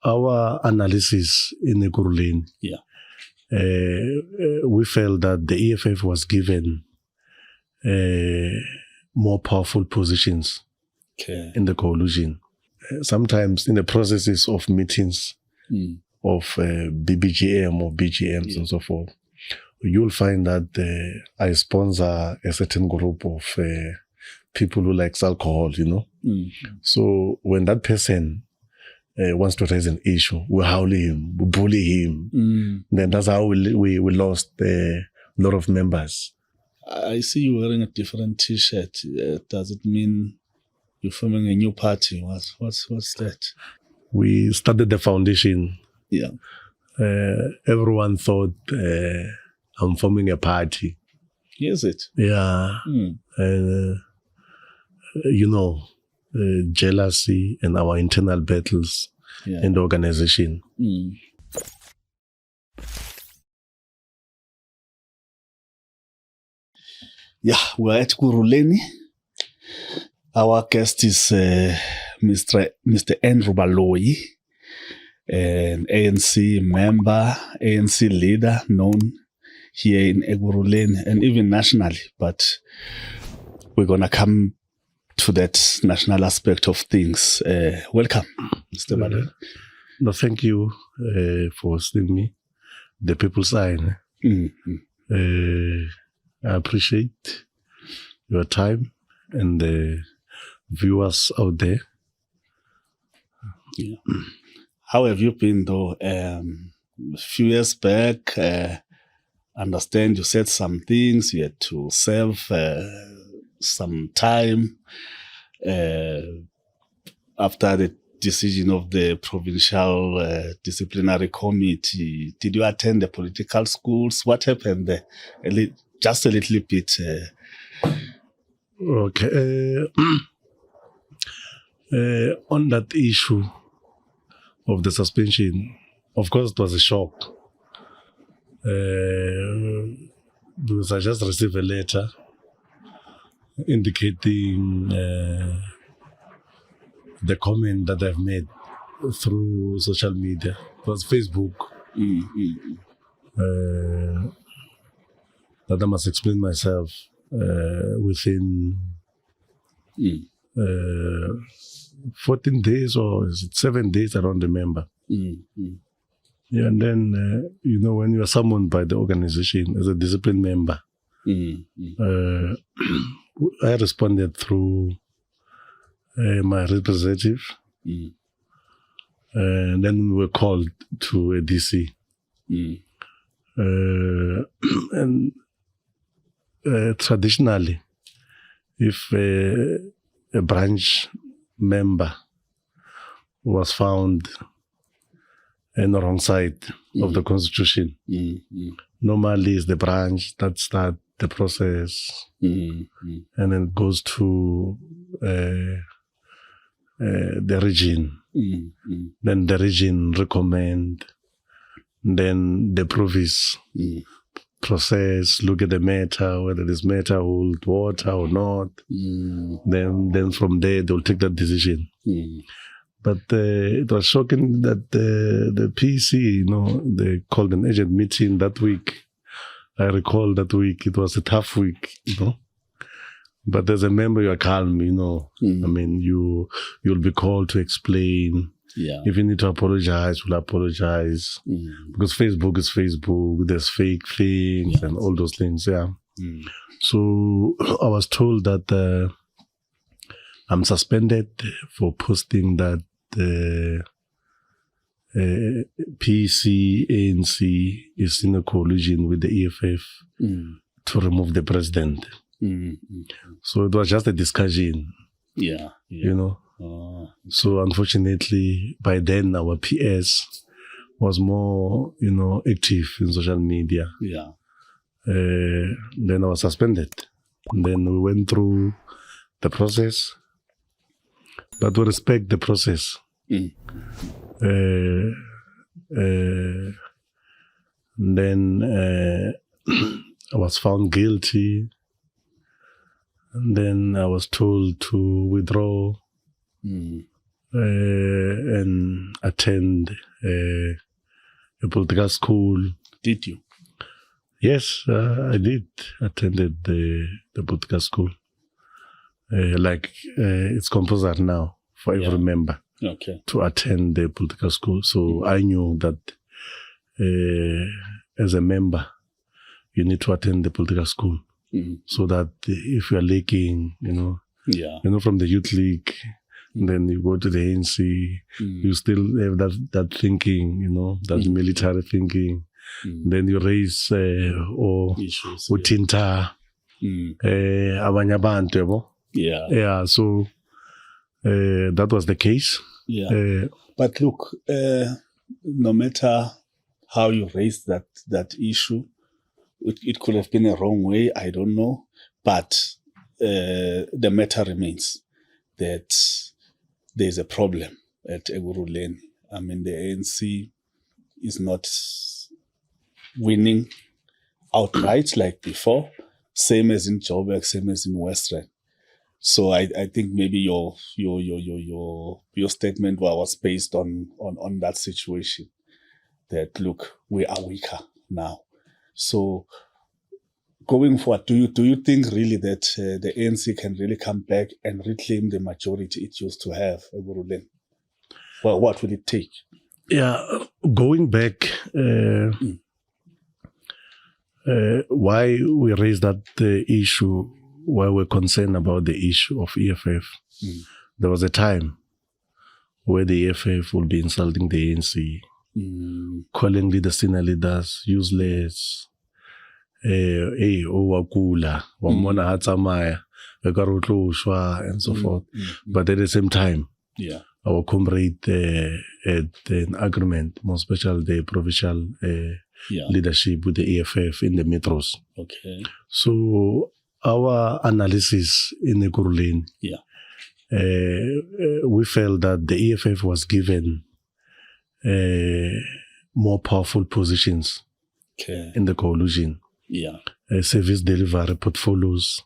our analysis in Ekurhuleni, we felt that the EFF was given more powerful positions in the coalition. Sometimes in the processes of meetings of BBGM or BGMs and so forth, you'll find that I sponsor a certain group of people who likes alcohol, So when that person wants to raise an issue, we howl him, we bully him. Then that's how we lost a lot of members. I see you wearing a different T-shirt. Does it mean you're forming a new party? What's that? We started the foundation. Yeah. Everyone thought I'm forming a party. Is it? Yeah. Jealousy and our internal battles in the organization. Yeah, we're at Ekurhuleni. Our guest is Mr. Andrew Baloyi, an ANC member, ANC leader known here in Ekurhuleni and even nationally. But we're going to come to that national aspect of things. Welcome, Mr. Baloyi. No, thank you for hosting me. The People's Eye. I appreciate your time and the viewers out there. Yeah. How have you been though? A few years back, understand you said some things, you had to serve some time after the decision of the provincial disciplinary committee. Did you attend the political schools? What happened there? Just a little bit. Okay. On that issue of the suspension, of course, it was a shock. Because I just received a letter indicating the comment that I've made through social media. It was Facebook. That I must explain myself within 14 days or is it 7 days? I don't remember. Yeah, and then, when you are summoned by the organization as a discipline member, I responded through my representative. And then we were called to a DC. And traditionally, if a branch member was found on the wrong side of the constitution, normally it's the branch that starts the process, and then it goes to the region. Then the region recommend, then the province process, look at the matter, whether this matter hold water or not. Then from there they'll take that decision. But it was shocking that the PC, they called an urgent meeting that week. I recall that week, it was a tough week, But as a member, you are calm, I mean, you'll be called to explain. Yeah. If you need to apologize, we'll apologize. Because Facebook is Facebook, there's fake things and all those things, yeah. So I was told that I'm suspended for posting that PC, ANC is in a coalition with the EFF to remove the president. So it was just a discussion. Yeah. So unfortunately, by then our PS was more, active in social media. Yeah. Then I was suspended. Then we went through the process, but we respect the process. Then I was found guilty. And then I was told to withdraw and attend a political school. Did you? Yes, I did. Attended the political school. It's compulsory now for every member to attend the political school. So I knew that as a member, you need to attend the political school. So that if you are lacking, from the youth league, then you go to the ANC, you still have that thinking, that military thinking. Then you raise issues, utinta abanye abantu yabo. So that was the case. But look, no matter how you raised that issue, it could have been a wrong way, I don't know, but the matter remains that there's a problem at Ekurhuleni. I mean, the ANC is not winning outright like before, same as in Joburg, same as in Western. So I think maybe your statement was based on that situation. That look, we are weaker now. So going forward, do you think really that the ANC can really come back and reclaim the majority it used to have, Ekurhuleni? Well, what will it take? Going back, why we raised that issue, why we're concerned about the issue of EFF. There was a time where the EFF would be insulting the ANC, calling the senior leaders useless, owakula, wamona hatsamaya, and so forth. But at the same time, our comrade had an agreement, more special the provincial leadership with the EFF in the metros. So our analysis in Ekurhuleni, we felt that the EFF was given more powerful positions in the coalition. Service delivery portfolios,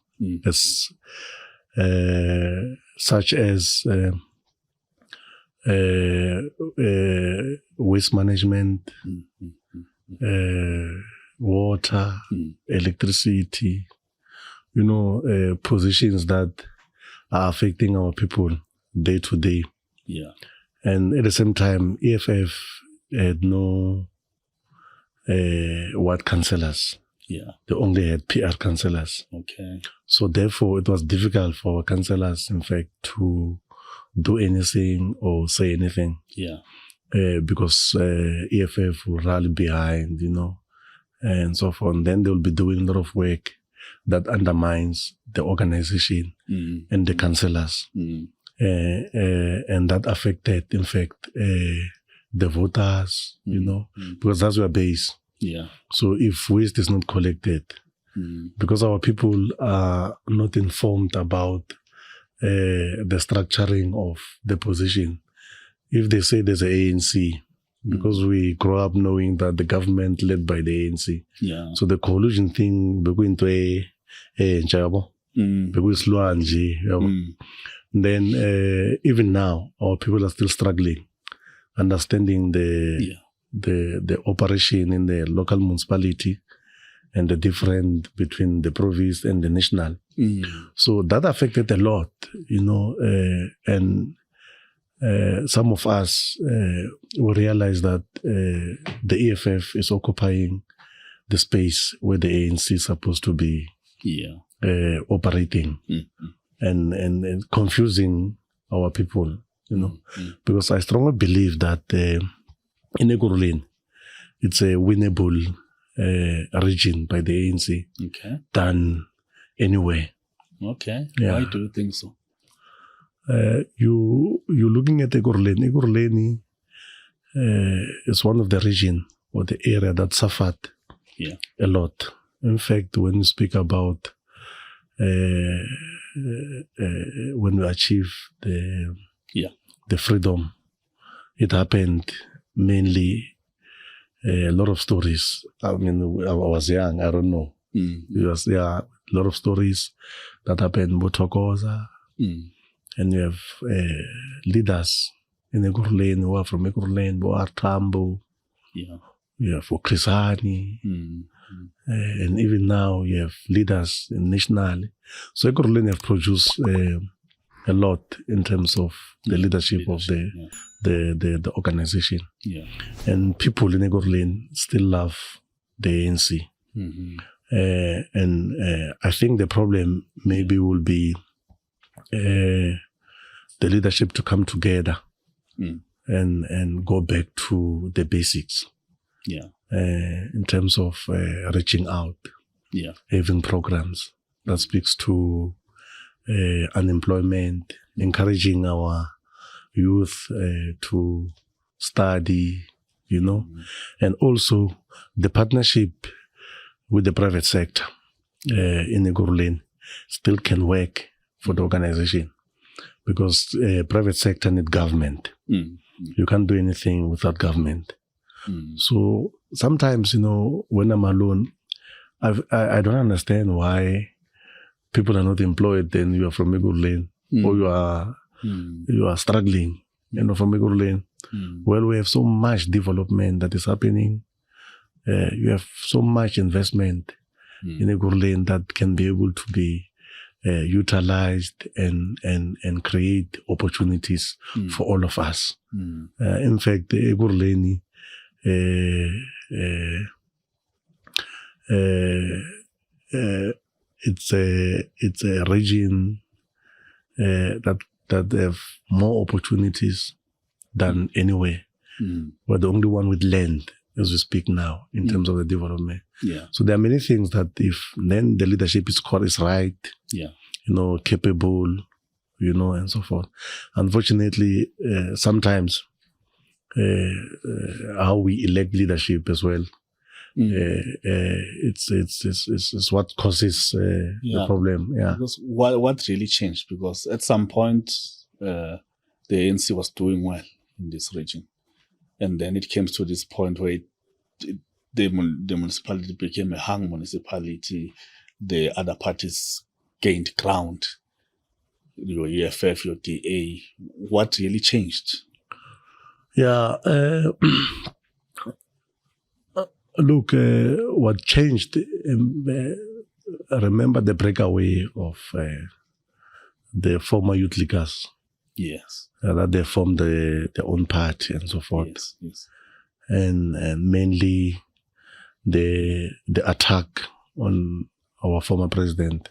such as waste management, water, electricity, positions that are affecting our people day to day. And at the same time, EFF had no ward councillors. They only had PR councillors. So therefore, it was difficult for our councillors, in fact, to do anything or say anything. Because EFF will rally behind, and so forth. And then they'll be doing a lot of work that undermines the organization and the councillors. And that affected, in fact, the voters, because that's your base. So if waste is not collected, because our people are not informed about the structuring of the position. If they say there's an ANC, because we grow up knowing that the government led by the ANC. So the coalition thing, then even now, our people are still struggling, understanding the operation in the local municipality and the difference between the province and the national. So that affected a lot, and some of us will realize that the EFF is occupying the space where the ANC is supposed to be operating and confusing our people, because I strongly believe that in Ekurhuleni, it's a winnable region by the ANC than anywhere. Why do you think so? You're looking at Ekurhuleni. Ekurhuleni is one of the region or the area that suffered a lot. In fact, when you speak about when we achieve the freedom, it happened mainly a lot of stories. I mean, I was young, I don't know. There are a lot of stories that happened in Botokoza. And you have leaders in Ekurhuleni who are from Ekurhuleni, Boa Tambo, you have Ekurhuleni, and even now you have leaders nationally. So Ekurhuleni have produced a lot in terms of the leadership of the organization. Yeah. And people in Ekurhuleni still love the ANC. And I think the problem maybe will be the leadership to come together and go back to the basics. Yeah. In terms of reaching out, having programs that speaks to unemployment, encouraging our youth to study, and also the partnership with the private sector in Ekurhuleni still can work for the organization, because private sector need government. You can't do anything without government. So sometimes, when I'm alone, I don't understand why people are not employed. Then you are from Ekurhuleni, or you are struggling, from Ekurhuleni. Well, we have so much development that is happening. You have so much investment in Ekurhuleni that can be able to be utilized and create opportunities for all of us. In fact, Ekurhuleni it's a region that have more opportunities than anywhere. We're the only one with land as we speak now in terms of the development. So there are many things that if then the leadership is right, capable, and so forth. Unfortunately, sometimes how we elect leadership as well, it's what causes the problem. Because what really changed? Because at some point, the ANC was doing well in this region, and then it came to this point where the municipality became a hung municipality. The other parties gained ground. Your EFF, your DA. What really changed? Look, what changed, remember the breakaway of the former youth leaguers. Yes. That they formed their own party and so forth. Yes. And mainly the attack on our former president.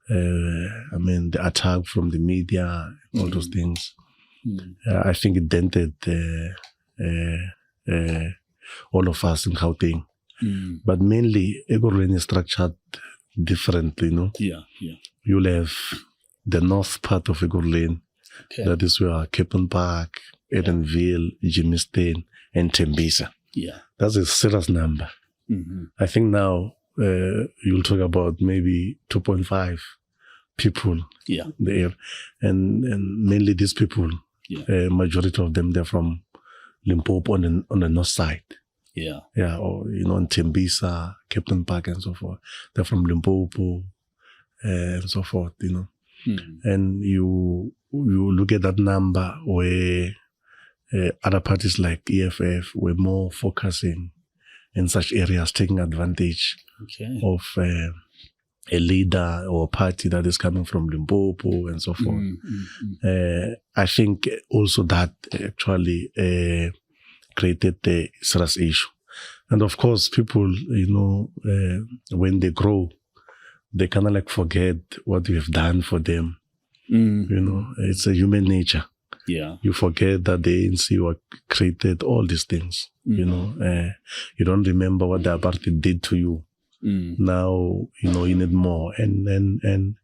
The attack from the media, all those things. I think it dented all of us in Gauteng. But mainly, Ekurhuleni is structured differently, You'll have the north part of Ekurhuleni. That is where Kempton Park, Edenville, Germiston, and Tembisa. That's a serious number. I think now you'll talk about maybe 2.5 people there. And mainly these people, majority of them, they're from Limpopo on the north side. Or, in Tembisa, Kempton Park and so forth. They're from Limpopo and so forth, And you look at that number where other parties like EFF were more focusing in such areas, taking advantage of a leader or a party that is coming from Limpopo and so forth. I think also that actually created the serious issue. And of course, people, when they grow, they kind of forget what we have done for them. It's a human nature. You forget that the ANC created all these things. You don't remember what the apartheid did to you. Now, you need more. And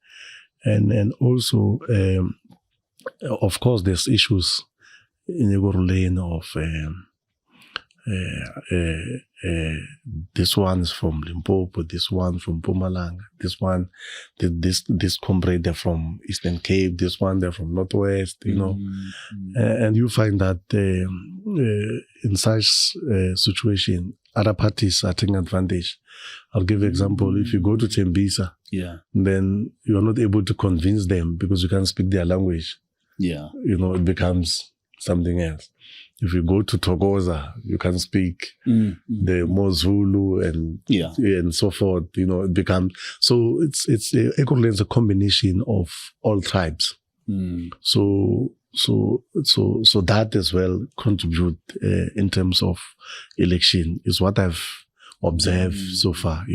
also, of course, there's issues in Ekurhuleni of this one is from Limpopo, this one from Mpumalanga, this one, this comrade, they're from Eastern Cape, this one, they're from Northwest, and you find that in such situation, other parties are taking advantage. I'll give you an example. If you go to Tembisa, then you are not able to convince them because you can't speak their language. It becomes something else. If you go to Togoza, you can speak the Mozulu and so forth. It becomes so. It's Ekurhuleni is a combination of all tribes. So that as well contribute in terms of election is what I've observed so far.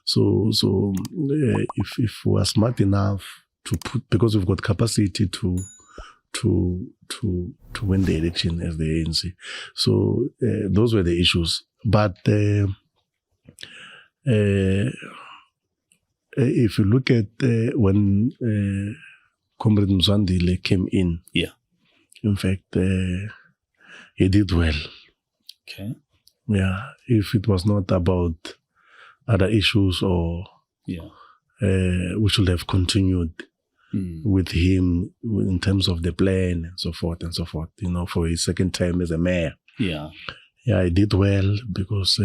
So if we are smart enough to put, because we've got capacity to win the election as the ANC. So those were the issues. But if you look at when Comrade Mzwandile came in, in fact, he did well. Okay. Yeah, if it was not about other issues or we should have continued with him in terms of the plan and so forth, for his second term as a mayor. Yeah, he did well because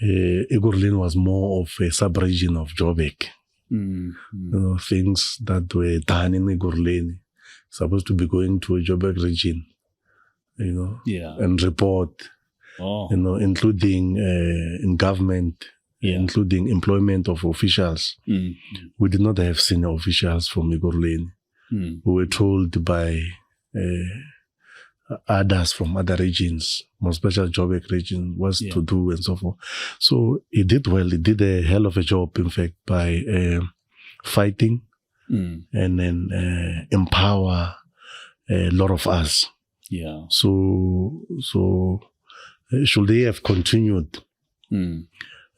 Ekurhuleni was more of a sub-region of Joburg. Things that were done in Ekurhuleni supposed to be going to a Joburg region, and report, including in government, including employment of officials. We did not have senior officials from Ekurhuleni. We were told by others from other regions, more special Joburg region, what to do and so forth. So he did well. He did a hell of a job, in fact, by fighting and then empower a lot of us. Yeah. So should they have continued?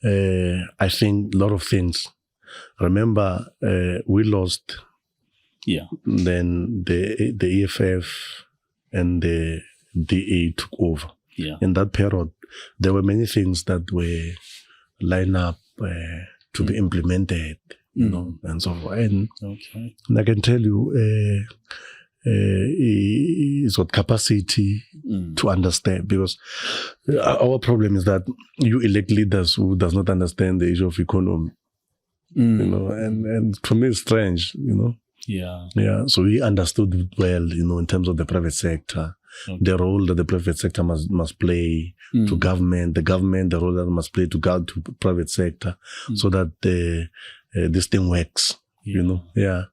I think a lot of things. Remember, we lost. Then the EFF and the DA took over. In that period, there were many things that were lined up to be implemented, and so forth. And I can tell you, he's got capacity to understand, because our problem is that you elect leaders who does not understand the issue of economy, and to me it's strange, Yeah. So we understood it well, in terms of the private sector, the role that the private sector must play to government, the role that must play to private sector, so that this thing works, Yeah.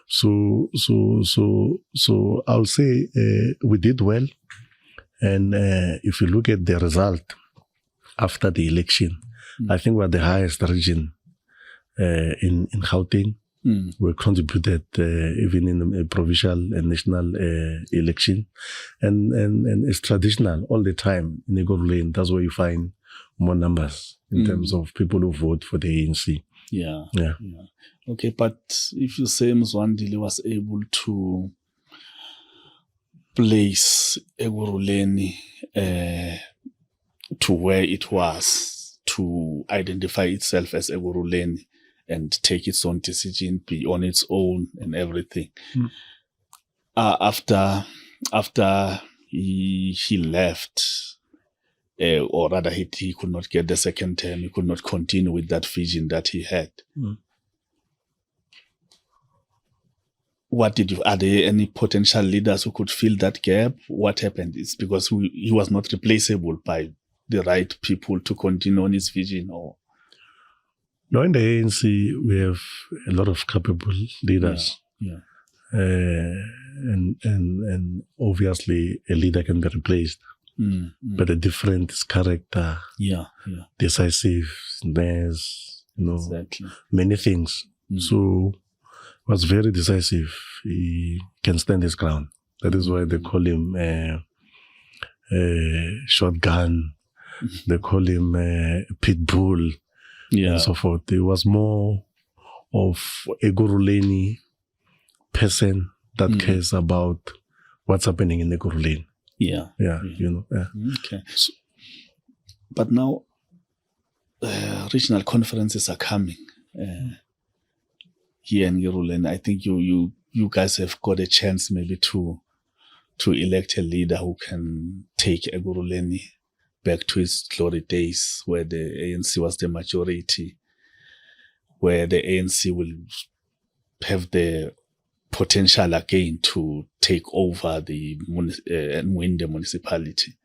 So I'll say we did well, and if you look at the result after the election, I think we're the highest region in Gauteng. We contributed even in the provincial and national election, and it's traditional all the time in Ekurhuleni. That's where you find more numbers in terms of people who vote for the ANC. Yeah. Okay, but if you say Mzwandile was able to place Ekurhuleni to where it was, to identify itself as Ekurhuleni and take its own decision, be on its own and everything. After he left, or rather he could not get the second term, he could not continue with that vision that he had. Are there any potential leaders who could fill that gap? What happened? It's because he was not replaceable by the right people to continue on his vision, or? No, in the ANC, we have a lot of capable leaders. And obviously a leader can be replaced. But a different character, decisiveness, many things. So was very decisive. He can stand his ground. That is why they call him shotgun. They call him pit bull, and so forth. He was more of a Ekurhuleni person that cares about what's happening in Ekurhuleni. Okay. So, but now regional conferences are coming here in Ekurhuleni. I think you guys have got a chance maybe to elect a leader who can take Ekurhuleni back to its glory days, where the ANC was the majority, where the ANC will have the potential again to take over and win the municipality,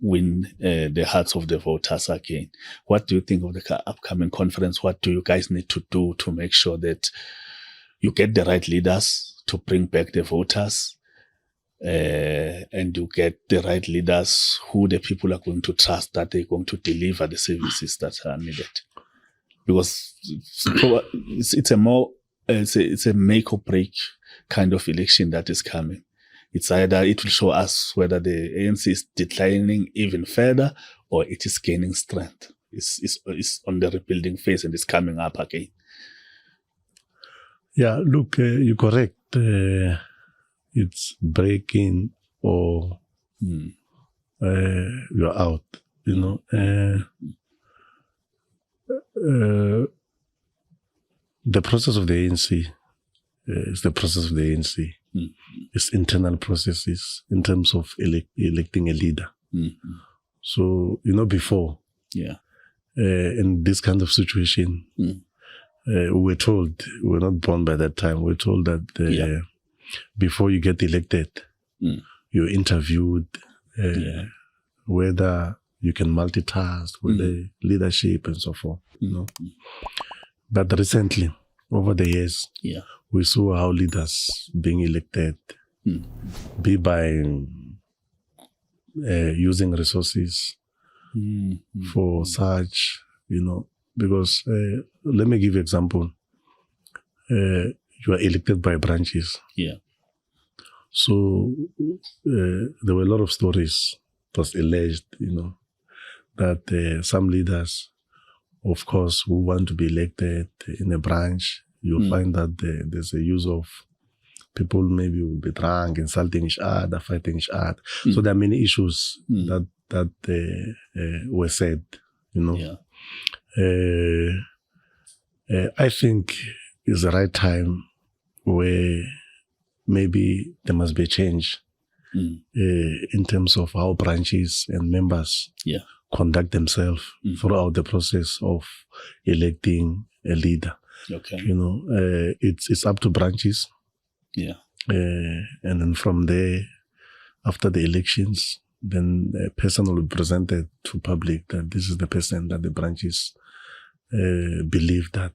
win the hearts of the voters again. What do you think of the upcoming conference? What do you guys need to do to make sure that you get the right leaders to bring back the voters, and you get the right leaders who the people are going to trust that they're going to deliver the services that are needed? Because it's a make or break kind of election that is coming. It's either it will show us whether the ANC is declining even further or it is gaining strength. It's on the rebuilding phase and it's coming up again. Yeah, look, you're correct. It's breaking or you're out, you know. The process of the ANC is the process of the ANC. It's internal processes in terms of electing a leader. So, you know, before, in this kind of situation, we were told, we were not born by that time, we were told that before you get elected, you're interviewed, whether you can multitask, whether leadership and so forth, you know. But recently, over the years, we saw how leaders being elected be by using resources for such, you know, because let me give you an example. You are elected by branches. So there were a lot of stories, it was alleged, you know, that some leaders, of course, who want to be elected in a branch, you'll find that there's a use of people maybe will be drunk, insulting each other, fighting each other. So there are many issues that were said, you know. I think it's the right time where maybe there must be a change in terms of how branches and members conduct themselves throughout the process of electing a leader. You know, it's up to branches. And then from there, after the elections, then a person will be presented to public that this is the person that the branches believe that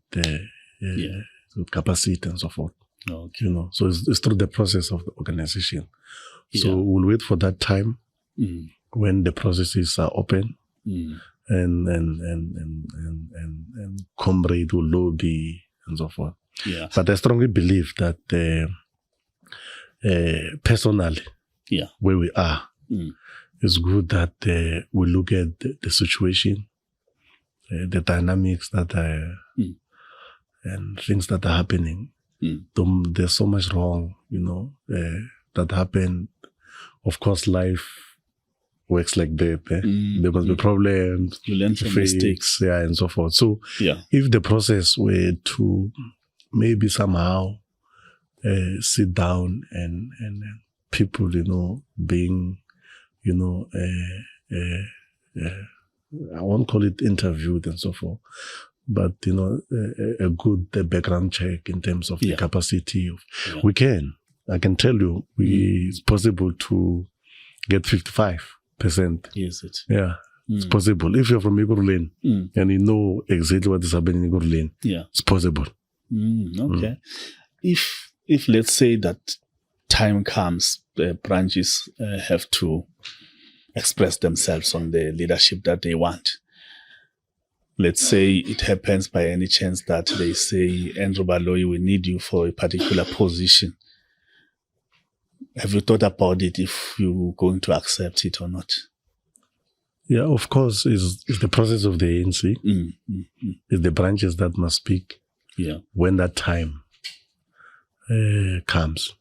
with capacity and so forth. You know, so it's through the process of the organization. So we'll wait for that time when the processes are open and comrade will lobby and so forth. But I strongly believe that personally, where we are, it's good that we look at the situation, the dynamics that are and things that are happening. There's so much wrong, you know, that happened. Of course, life works like that. There must be problems, you learn from mistakes, and so forth. So, if the process were to maybe somehow sit down and people, you know, being, you know, I won't call it interviewed and so forth, but, you know, a good background check in terms of the capacity of, I can tell you, it's possible to get 55%. Is it? Yeah, it's possible. If you're from Ekurhuleni and you know exactly what is happening in Ekurhuleni, it's possible. Okay. If let's say that time comes, the branches have to express themselves on the leadership that they want. Let's say it happens by any chance that they say, Andrew Baloyi, we need you for a particular position. Have you thought about it, if you're going to accept it or not? Yeah, of course, it's the process of the ANC. It's the branches that must speak when that time comes.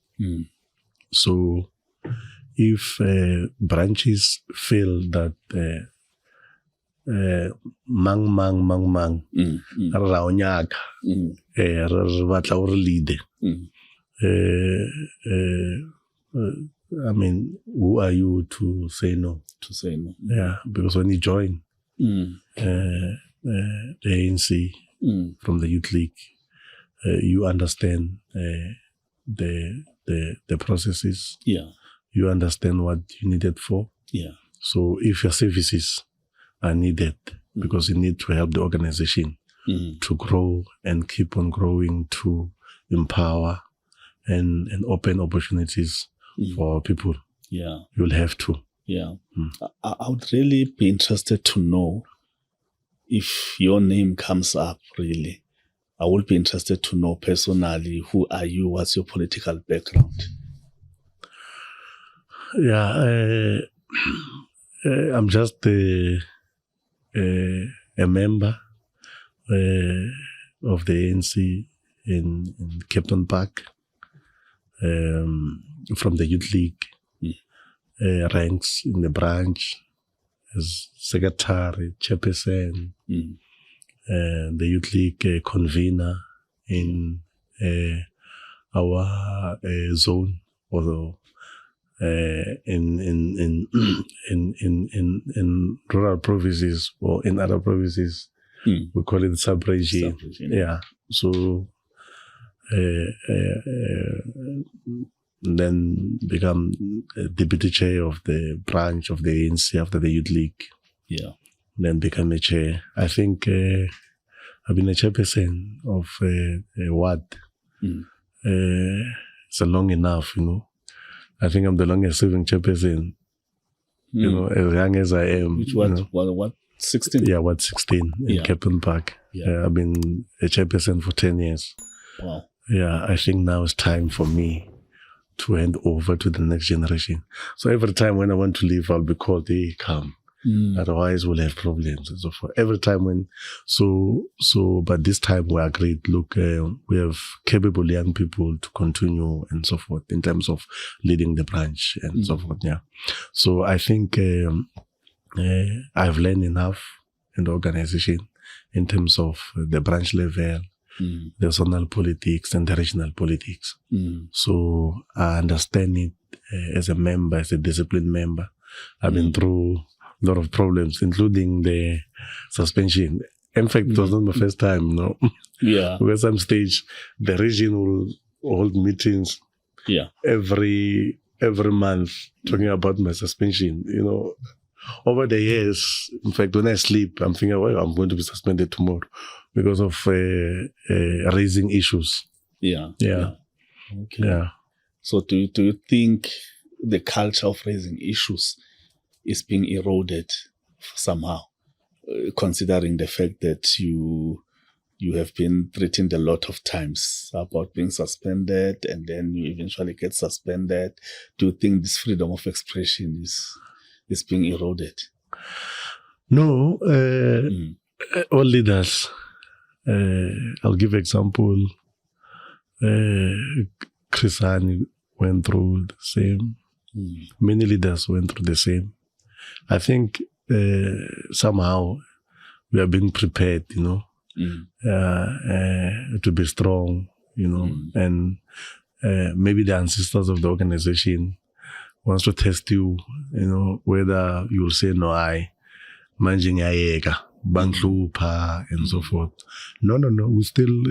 So if batches feel that mang ra o nyaka re batla o re lead, I mean, who are you to say no? Yeah, because when you join the ANC from the Youth League, you understand the processes. Yeah. You understand what you need it for. Yeah. So if your services are needed, because you need to help the organization to grow and keep on growing, to empower and open opportunities for people. Yeah. You'll have to. Yeah. I would really be interested to know if your name comes up, really. I would be interested to know personally, who are you? What's your political background? Yeah. I'm just a member of the ANC in Kempton Park, from the Youth League, ranks in the branch as secretary, chairperson, the Youth League convener in our zone, although in rural provinces or in other provinces, we call it sub-region. Yeah. So then become deputy chair of the branch of the ANC after the Youth League. Yeah. Then become a chair. I think I've been a chairperson of a ward. It's long enough, I think I'm the longest serving chairperson, as young as I am. Which what 16? Yeah, what 16 in Kempton Park. Yeah. I've been a chairperson for 10 years. Wow. Yeah, I think now it's time for me to hand over to the next generation. So every time when I want to leave, I'll be called, hey, come. Otherwise we'll have problems and so forth. Every time but this time we agreed, look, we have capable young people to continue and so forth in terms of leading the branch and so forth. Yeah. So I think I've learned enough in the organization in terms of the branch level, the zonal politics and the regional politics. So I understand it as a member, as a disciplined member. I've been through a lot of problems, including the suspension. In fact, it was not my first time, Yeah. At some stage, the region will hold meetings every month talking about my suspension, Over the years, in fact, when I sleep, I'm thinking, well, I'm going to be suspended tomorrow because of raising issues. Yeah. Okay. Yeah. So do you think the culture of raising issues is being eroded somehow, considering the fact that you have been threatened a lot of times about being suspended and then you eventually get suspended? Do you think this freedom of expression is being eroded? No, all leaders. I'll give example. Chris Hani went through the same. Many leaders went through the same. I think somehow we are being prepared, to be strong, and maybe the ancestors of the organization wants to test you, whether you'll say, no, manjing ayeka, banglupa, and so forth. No, we're still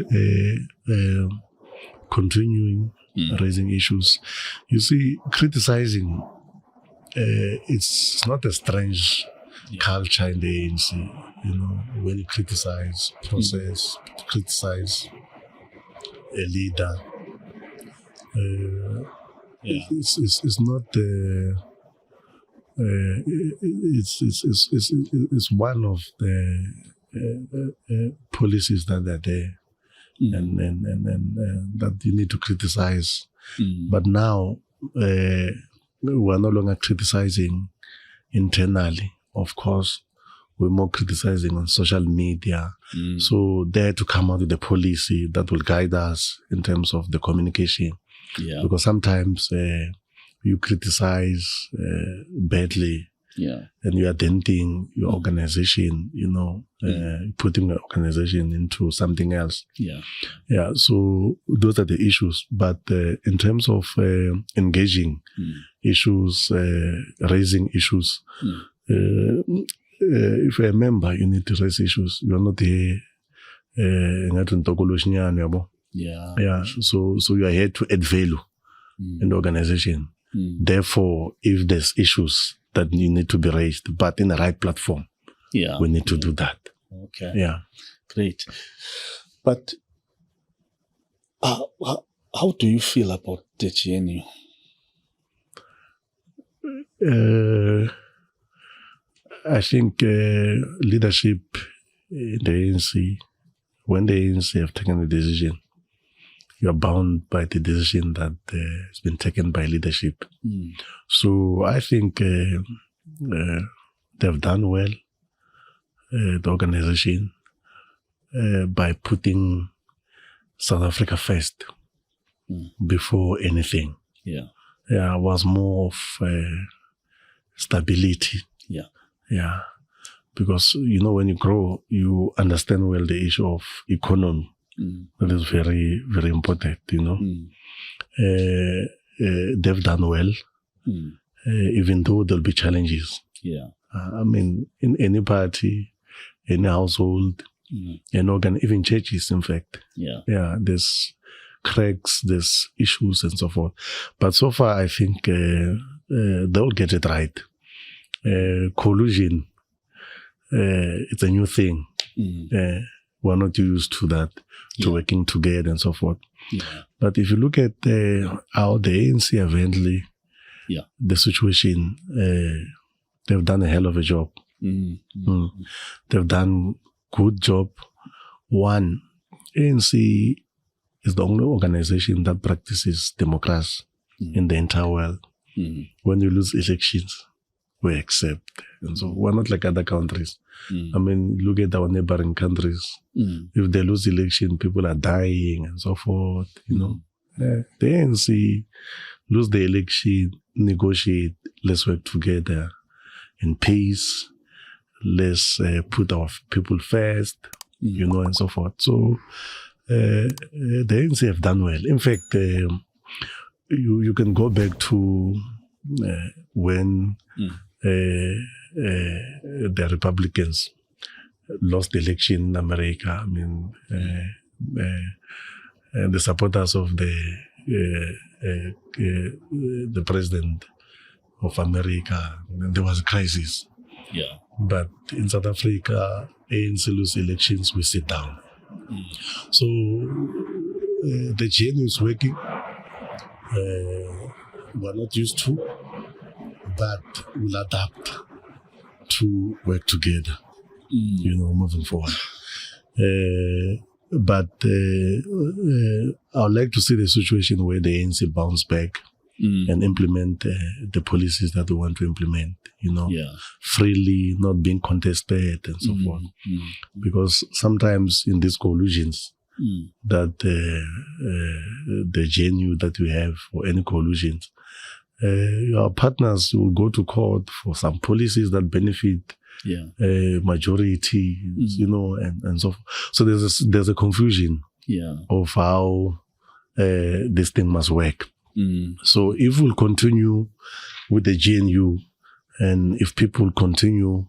continuing raising issues. You see, criticizing, it's not a strange culture in the ANC, when you criticize process, criticize a leader. It's not it's one of the policies that are there and that you need to criticize. But now we're no longer criticizing internally. Of course, we're more criticizing on social media. So there to come out with a policy that will guide us in terms of the communication. Yeah. Because sometimes you criticize badly, and you are denting your organization, putting the organization into something else. Yeah. So those are the issues. But in terms of engaging issues, raising issues, if you're a member, you need to raise issues. You're not here. Yeah. Yeah. So you are here to add value in the organization. Therefore, if there's issues that you need to be raised, but in the right platform, we need to do that. Okay. Yeah. Great. But how do you feel about the GNU? I think leadership in the ANC, when the ANC have taken a decision, you are bound by the decision that has been taken by leadership. So I think they've done well, the organization, by putting South Africa first before anything. Yeah. Yeah, it was more of stability. Yeah. Yeah. Because, when you grow, you understand well the issue of economy. That is very, very important, They've done well, even though there'll be challenges. Yeah. In any party, any household, an organ, even churches, in fact. Yeah. Yeah, there's cracks, there's issues and so forth. But so far, I think they'll get it right. Collusion, it's a new thing. We're not used to that, to working together and so forth. Yeah. But if you look at how the ANC have handled the situation, they've done a hell of a job. They've done good job. One, ANC is the only organization that practices democracy in the entire world. When you lose elections, we accept. And so we're not like other countries. Look at our neighboring countries. If they lose election, people are dying and so forth. The ANC lose the election, negotiate, let's work together in peace. Let's put our people first, and so forth. So the ANC have done well. In fact, you can go back to when the Republicans lost the election in America. The supporters of the president of America, there was a crisis. Yeah. But in South Africa, ANC lose elections, we sit down. So the GNU is working. We're not used to, but we'll adapt to work together, moving forward. But I would like to see the situation where the ANC bounce back and implement the policies that we want to implement, freely, not being contested and so forth. Because sometimes in these collusions, that the GNU that we have, or any collusions, our partners will go to court for some policies that benefit majority, and so forth. So there's a confusion of how this thing must work. So if we'll continue with the GNU, and if people continue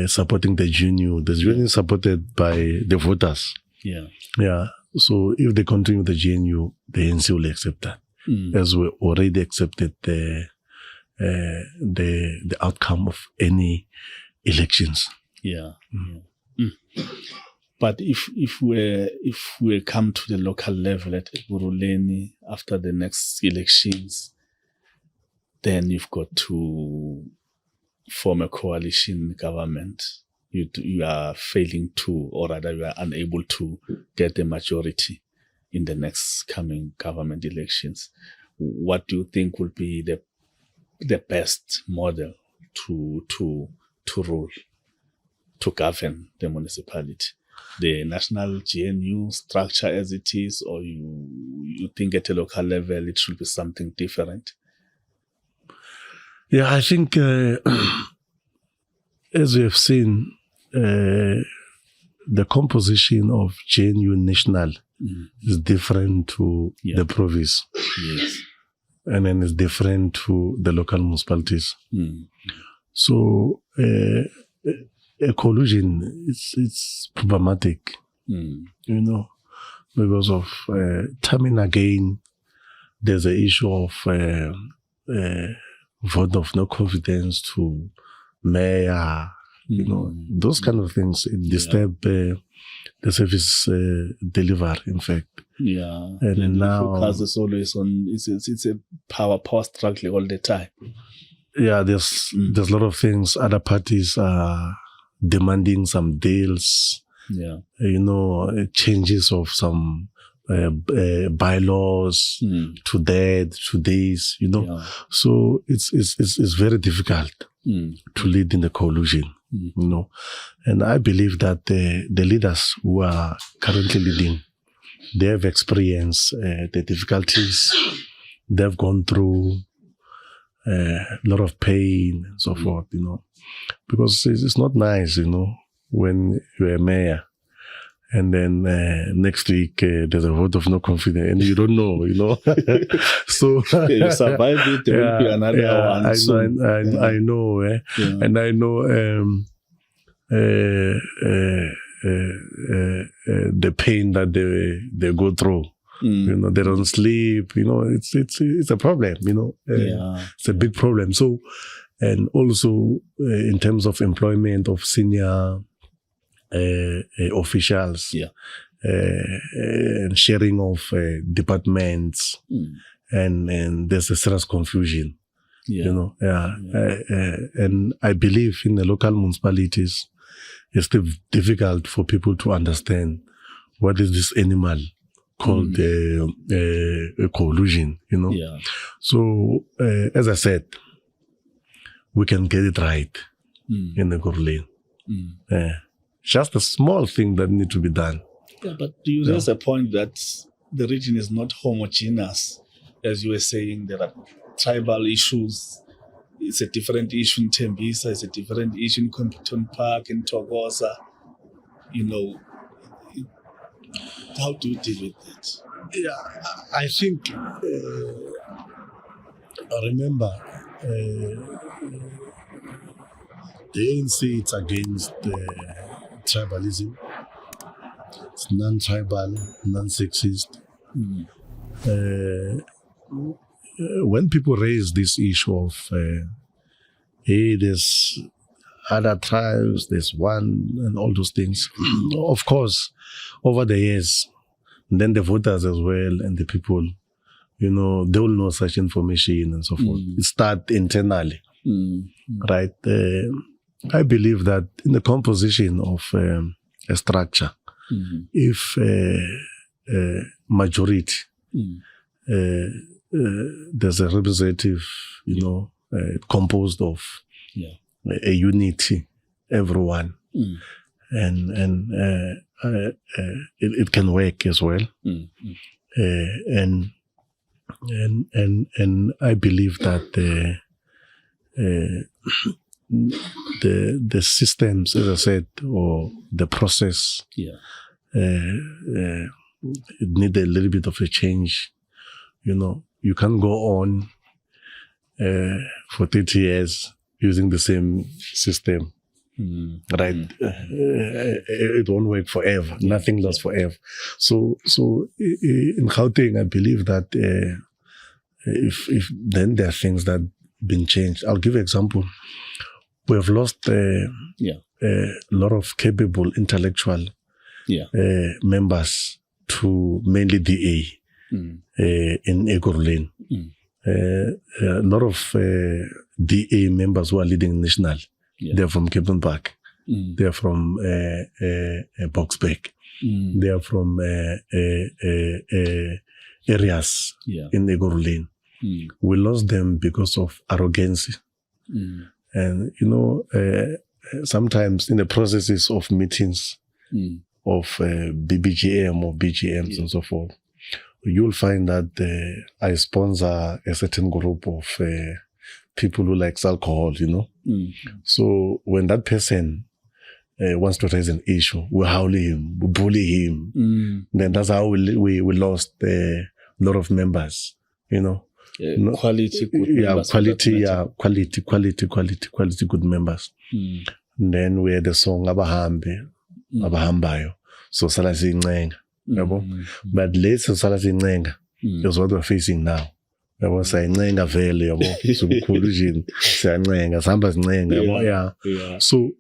supporting the GNU is supported by the voters. Yeah. So if they continue the GNU, the ANC will accept that, as we already accepted the outcome of any elections. But if we come to the local level at Ekurhuleni after the next elections, then you've got to form a coalition government. You are failing to, or rather you are unable to get a majority in the next coming government elections. What do you think will be the best model to rule, to govern the municipality? The national GNU structure as it is, or you think at a local level it should be something different? Yeah, I think as we have seen, the composition of GNU national is different to the province. Yes. And then it's different to the local municipalities. So a collusion, it's problematic. because of time and again, there's an issue of vote of no confidence to mayor, those kind of things. It disturb the service delivery, in fact. Yeah. And now focus is always on, it's a power struggle all the time. Yeah, there's a lot of things. Other parties are demanding some deals, changes of some bylaws to that, to this, So it's very difficult to lead in the coalition, And I believe that the leaders who are currently leading, they have experienced the difficulties they've gone through, a lot of pain and so forth, because it's not nice, when you're a mayor and then next week there's a vote of no confidence and you don't know, So you survive it, there will be another one. I know, and I know the pain that they go through. They don't sleep. It's a problem. It's a big problem. So, and also in terms of employment of senior officials, and sharing of departments, and there's a serious confusion. And I believe in the local municipalities, it's still difficult for people to understand what is this animal called a coalition, So, as I said, we can get it right in the Ekurhuleni. Just a small thing that needs to be done. Yeah, but do you raise a point that the region is not homogeneous? As you were saying, there are tribal issues. It's a different issue in Tembisa, it's a different issue in Kempton Park, in Togosa. How do you deal with that? Yeah, I think, I remember, the ANC, it's against tribalism. It's non-tribal, non-sexist. When people raise this issue of, there's other tribes, there's one, and all those things, of course, over the years, then the voters as well and the people, they will know such information and so forth. It starts internally, right? I believe that in the composition of a structure, if majority, there's a representative, composed of a unity, everyone, and it can work as well. And I believe that the systems, as I said, or the process, it need a little bit of a change. You can't go on for 30 years using the same system. Right? It won't work forever. Nothing lasts forever. So in Gauteng, I believe that if then there are things that have been changed. I'll give you an example. We have lost a lot of capable intellectual members to mainly DA in Ekurhuleni. A lot of DA members who are leading national. They're from Kempton Park. They're from Boxbeck. They're from areas in Ekurhuleni. We lost them because of arrogance. And, sometimes in the processes of meetings of BBGM or BGMs and so forth, you'll find that I sponsor a certain group of people who likes alcohol, So when that person wants to raise an issue, we howl him, we bully him. Then that's how we lost a lot of members, Quality good members. Quality good members. And then we had the song Abahambayo. So Salasi Ngenga. But let's sala sincenga is what we're facing now. Yabo sayencenga vele yabo sokukhulujini siyancenga sihamba sincenga yabo yeah. So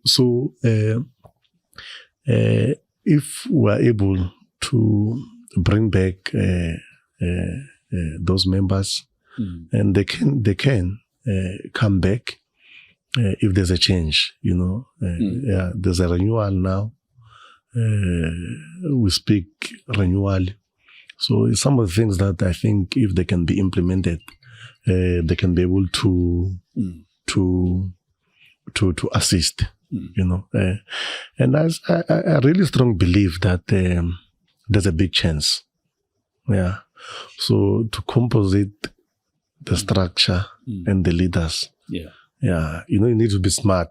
if we're able to bring back those members and they can come back if there's a change, there's a renewal now. We speak renewal. So some of the things that I think if they can be implemented, they can be able to assist, and I really strong believe that there's a big chance. Yeah. So to composite the structure and the leaders. Yeah. You need to be smart.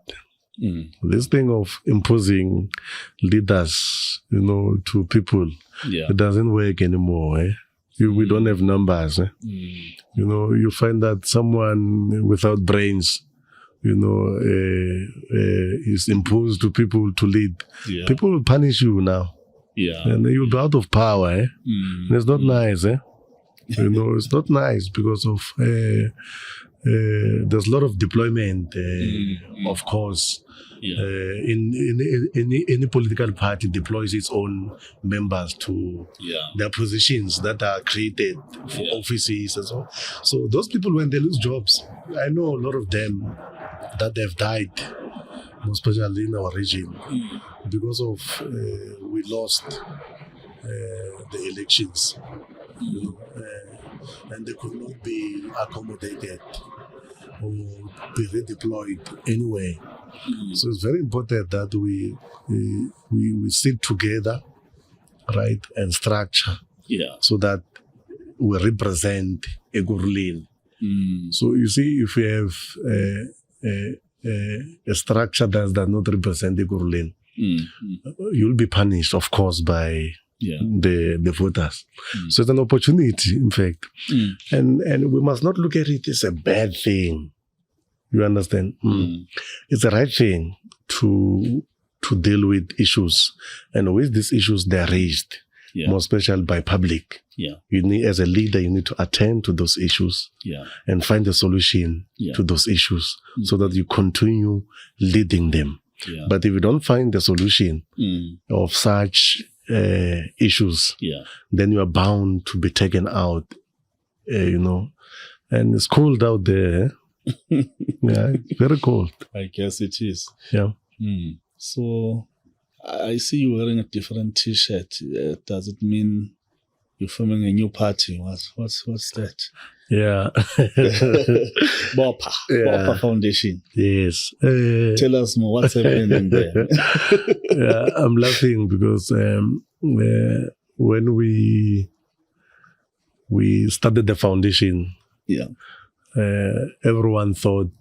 This thing of imposing leaders, to people, it doesn't work anymore. We don't have numbers. You find that someone without brains, is imposed to people to lead. Yeah. People will punish you now. Yeah. And you'll be out of power. And it's not nice. It's not nice because of there's a lot of deployment, of course. Yeah. In any political party deploys its own members to their positions that are created for offices and so on. So those people, when they lose jobs, I know a lot of them that they've died, most especially in our region, because of we lost the elections, and they could not be accommodated or be redeployed anyway. So it's very important that we sit together, right, and structure, so that we represent Ekurhuleni. So you see, if we have a structure that does not represent Ekurhuleni, you'll be punished, of course, by the voters. So it's an opportunity, in fact. And we must not look at it as a bad thing. You understand? It's the right thing to deal with issues. And with these issues, they're raised, more especially by public. You need, as a leader, you need to attend to those issues and find a solution to those issues so that you continue leading them. But if you don't find the solution of such issues, then you are bound to be taken out, and it's cold out there. Very cold. I guess it is. Yeah. So I see you wearing a different T-shirt. Does it mean you're forming a new party? What's that? Yeah. Boa Foundation. Yes. Tell us more. What's happening there? I'm laughing because when we started the foundation, everyone thought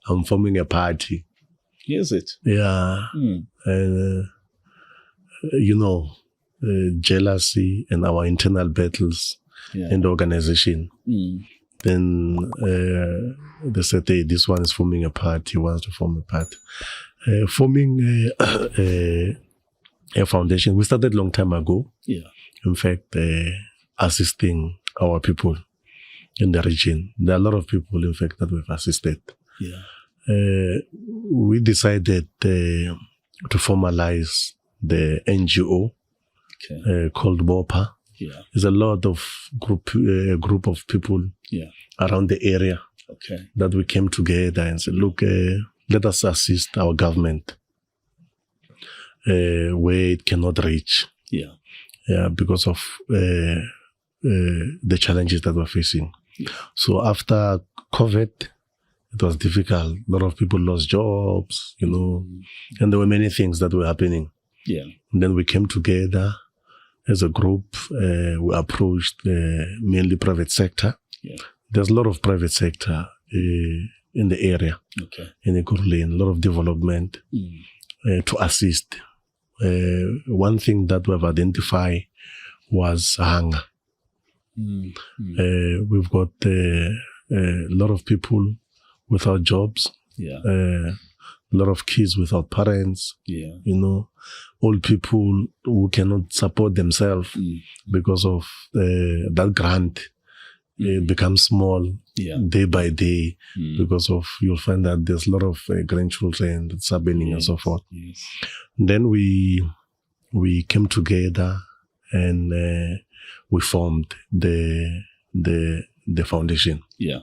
I'm forming a party. Is it? Yeah. Jealousy and our internal battles in the organization. Then they said, hey, this one is forming a party, wants to form a party. Forming a foundation, we started a long time ago. In fact, assisting our people in the region. There are a lot of people, in fact, that we've assisted. We decided to formalize the NGO called BOPA. There's a lot of group of people around the area that we came together and said, look, let us assist our government where it cannot reach. Because of the challenges that we're facing. So after COVID, it was difficult. A lot of people lost jobs, and there were many things that were happening. And then we came together as a group. We approached mainly private sector. There's a lot of private sector in the area, in Ekurhuleni, a lot of development to assist. One thing that we've identified was hunger. We've got a lot of people without jobs. A a lot of kids without parents, Yeah. old people who cannot support themselves because of that grant. It becomes small day by day because of, you'll find that there's a lot of grandchildren that's happening and so forth. Yes. Then we came together and we formed the foundation. Yeah.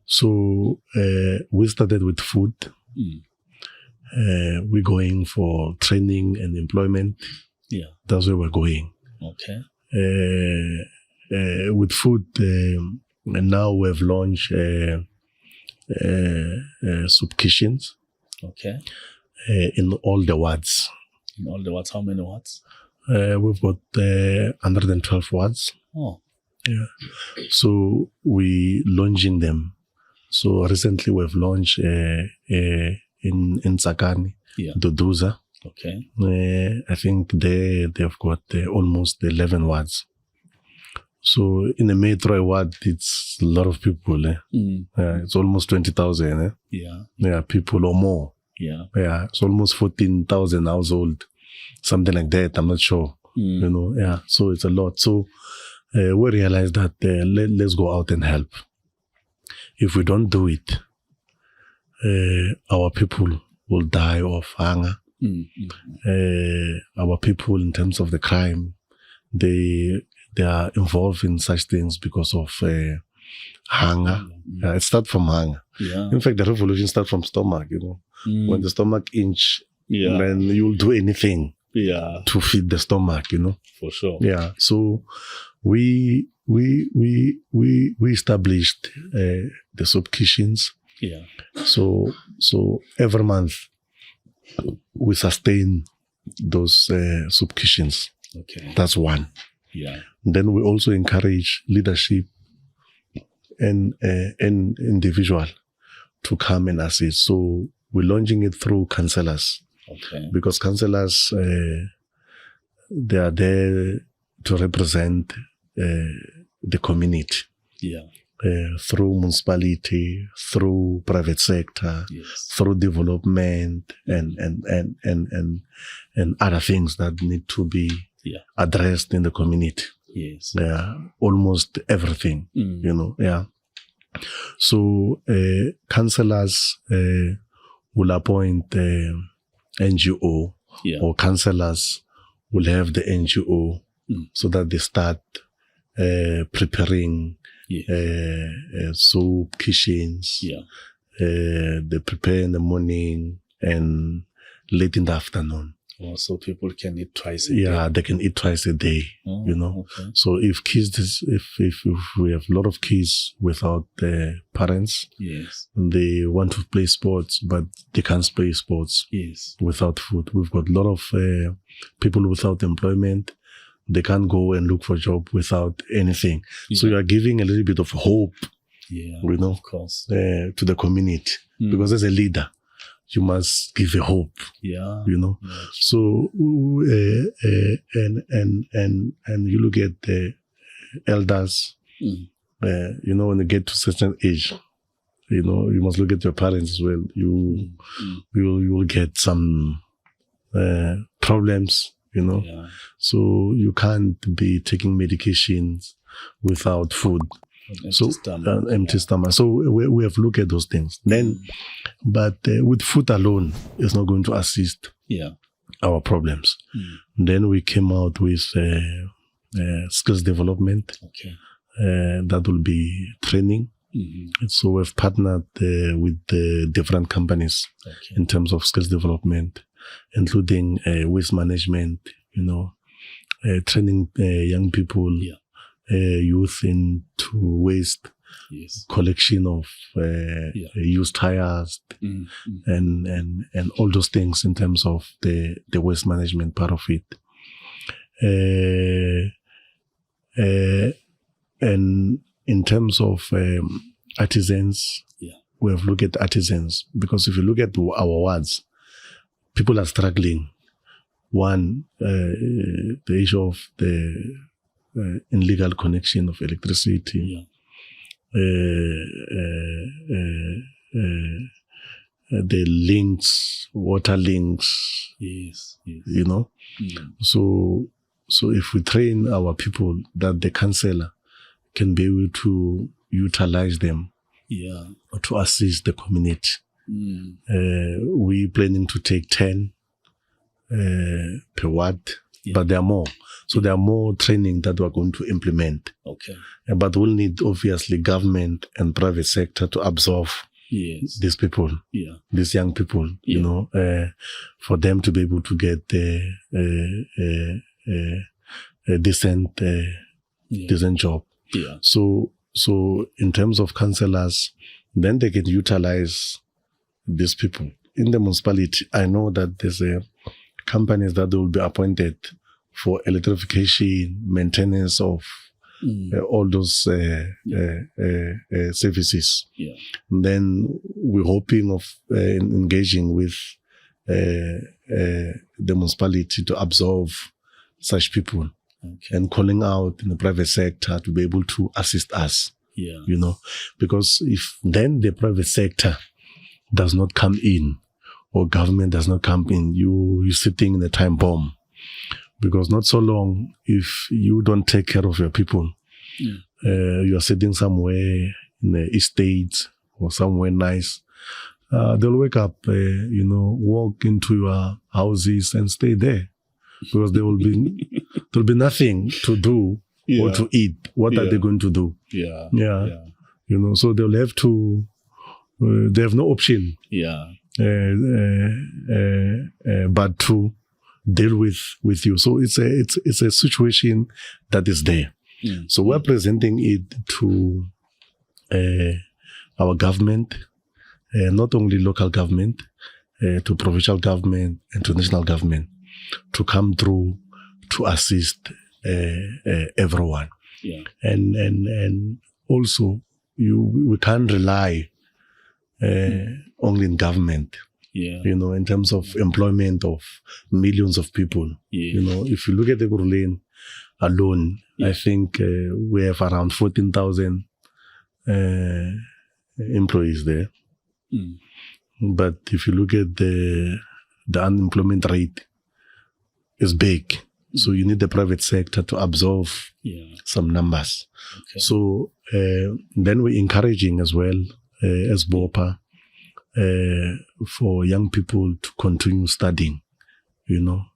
So we started with food. We're going for training and employment. Yeah. That's where we're going. Okay. With food, and now we've launched soup kitchens. Okay. In all the wards. In all the wards, how many wards? We've got 112 wards. Oh. Yeah. So we launching them. So recently we've launched in Tsakani, Duduza. Okay. I think they've got almost 11 wards. So in the metro ward, it's a lot of people. It's almost 20,000. Yeah, people or more. Yeah. Yeah, it's almost 14,000 households, something like that. I'm not sure. Yeah. So it's a lot. So we realized that let's go out and help. If we don't do it, our people will die of hunger. Our people, in terms of the crime, they are involved in such things because of hunger. It starts from hunger. Yeah. In fact, the revolution starts from stomach. When the stomach inch, then you'll do anything to feed the stomach. For sure. Yeah. So we established the soup kitchens. Yeah. So every month we sustain those soup kitchens. Okay. That's one. Yeah. Then we also encourage leadership and individual to come and assist. So we're launching it through councillors. Okay. Because councillors, they are there to represent the community. Yeah. Through municipality, through private sector, through development and other things that need to be addressed in the community. Yes. Almost everything, yeah. So councillors will appoint NGO, or councillors will have the NGO so that they start preparing soup kitchens. They prepare in the morning and late in the afternoon. Oh, so people can eat twice a day. Yeah, they can eat twice a day. Okay. So if we have a lot of kids without parents, they want to play sports, but they can't play sports without food. We've got a lot of people without employment. They can't go and look for a job without anything. So you are giving a little bit of hope, of course, to the community. Because as a leader, you must give a hope, So, and you look at the elders, when you get to certain age, you must look at your parents as well. You will get some problems, So you can't be taking medications without food. Empty stomach. So we have looked at those things. Then, but with food alone, it's not going to assist our problems. Then we came out with skills development. Okay. That will be training. So we've partnered with different companies in terms of skills development, including waste management, training young people, youth into waste, collection of used tires, and all those things in terms of the waste management part of it. And in terms of artisans, we have looked at artisans, because if you look at our wards, people are struggling. One, the issue of the illegal connection of electricity, the links, water links. Yes. You know. So if we train our people that the councillor can be able to utilize them to assist the community. We're planning to take 10 per ward, but there are more. So there are more training that we're going to implement. Okay. But we'll need, obviously, government and private sector to absorb these people, these young people, you know, for them to be able to get a decent job. Yeah. So in terms of councillors, then they can utilize these people. In the municipality, I know that there's companies that will be appointed for electrification, maintenance of all those services. Yeah. And then we're hoping of engaging with the municipality to absorb such people and calling out in the private sector to be able to assist us. Yeah. You know, because if then the private sector does not come in or government does not come in, you're sitting in a time bomb. Because not so long, if you don't take care of your people, you are sitting somewhere in the estate or somewhere nice. They'll wake up, walk into your houses and stay there, because there will be nothing to do or to eat. What are they going to do? Yeah. You know, so they'll have to. They have no option. But to deal with you. So it's a situation that is there. So we're presenting it to our government, not only local government, to provincial government and to national government, to come through to assist everyone. And also we can't rely only in government. You know, in terms of employment of millions of people. You know, if you look at Ekurhuleni alone, I think we have around 14,000 employees there. But if you look at the unemployment rate, it's big. So you need the private sector to absorb some numbers. So then we're encouraging as well as BOPA for young people to continue studying. You know,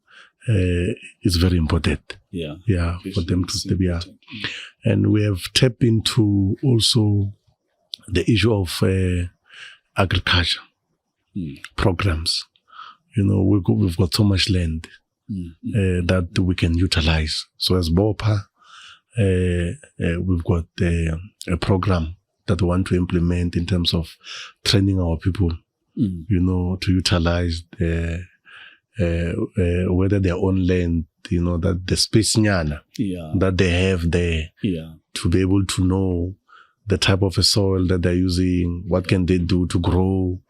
it's very important. For them to stay. And we have tapped into also the issue of agriculture programs. You know, we've got so much land that we can utilize. So as BOPA, we've got a program that we want to implement in terms of training our people, you know, to utilize whether their own land, you know, that the space that they have there, to be able to know the type of a soil that they're using, what can they do to grow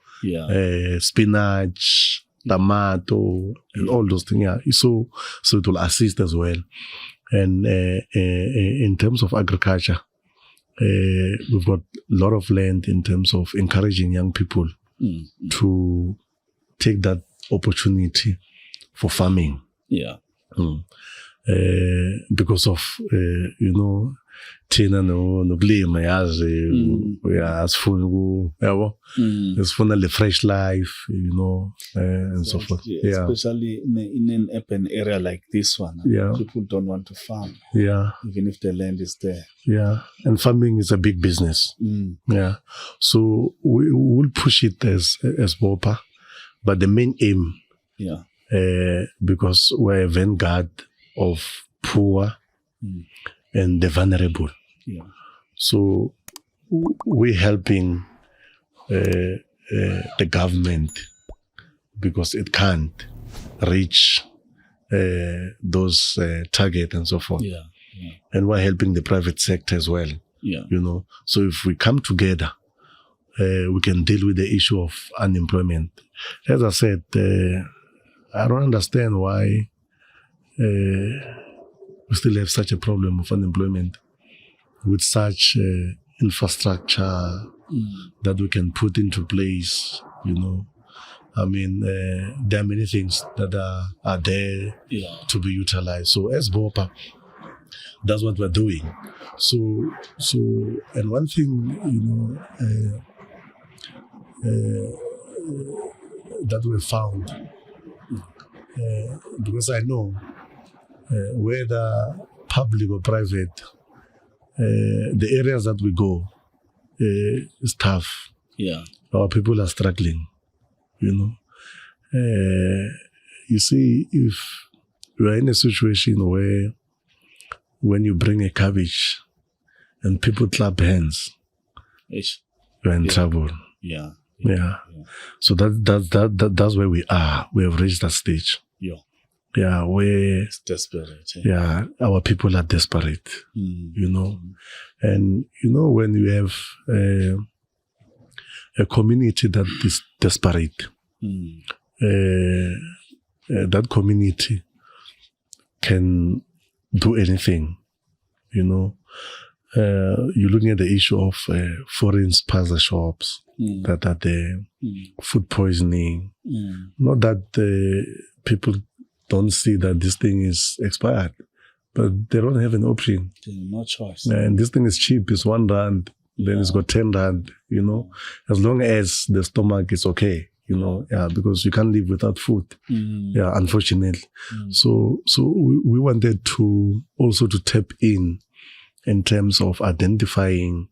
spinach, tomato, and all those things. So it will assist as well. And in terms of agriculture, we've got a lot of land in terms of encouraging young people to take that opportunity for farming. Because of, you know, thina nokulima yazi uyasifuna sifuna le fresh life, you know, and so forth. Especially in an urban area like this one, people don't want to farm, even if the land is there. And farming is a big business. So we will push it as BOPA, but the main aim, because we're a vanguard of poor and the vulnerable. So we're helping the government because it can't reach those targets and so forth. And we're helping the private sector as well. You know, so if we come together, we can deal with the issue of unemployment. As I said, I don't understand why we still have such a problem of unemployment with such infrastructure that we can put into place you know. I mean, there are many things that are there to be utilized. So as BOPA, that's what we're doing. So, and one thing, you know, that we found, because I know whether public or private, the areas that we go is tough. Yeah. Our people are struggling, you know. You see, if we are in a situation where when you bring a cabbage and people clap hands, you're in trouble. Yeah. So that's where we are. We have reached that stage. Yeah, where it's desperate. Yeah, our people are desperate. You know, and you know when you have a community that is desperate, that community can do anything. You know, you're looking at the issue of foreign sponsor shops that are there, food poisoning. Not that people don't see that this thing is expired, but they don't have an option. No choice. And this thing is cheap. It's R1, then it's got 10 rand, you know, as long as the stomach is okay, you know, because you can't live without food. Unfortunately. So we wanted to also to tap in terms of identifying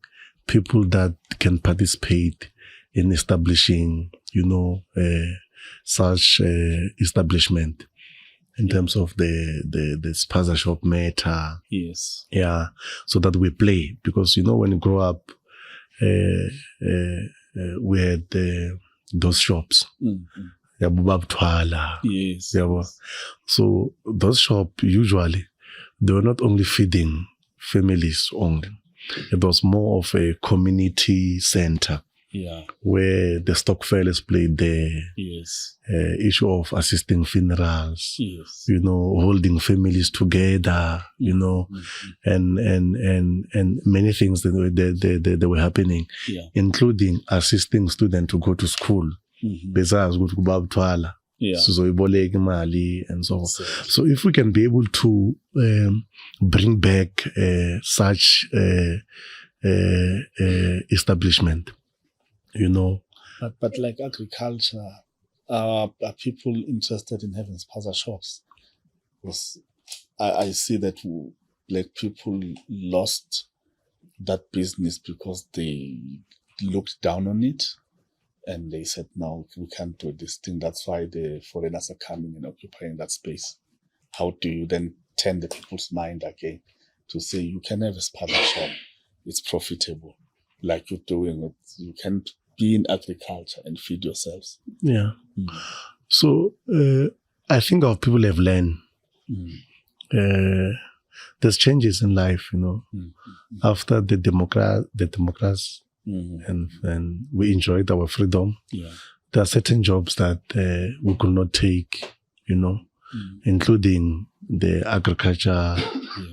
people that can participate in establishing, you know, such establishment in terms of the spaza shop matter. Yes. Yeah. So that we play, because, you know, when you grow up, we had those shops. Yes. So those shops usually, they were not only feeding families only. It was more of a community center. Where the Stokfellas played there. Issue of assisting funerals. You know, holding families together. You know, and many things that were happening, including assisting students to go to school. Bezazi ukuthi kubabuthwala. Sizoyiboleka imali and so on. So if we can be able to bring back such establishment, you know. But like agriculture, are people interested in having spaza shops? Because I see that like people lost that business because they looked down on it. And they said, no, we can't do this thing. That's why the foreigners are coming and occupying that space. How do you then turn the people's mind again to say you can have a spaza shop? It's profitable. Like you're doing it. You can't be in agriculture and feed yourselves. Yeah. So I think our people have learned. There's changes in life, you know. After the democracy, and we enjoyed our freedom. There are certain jobs that we could not take, you know, including the agriculture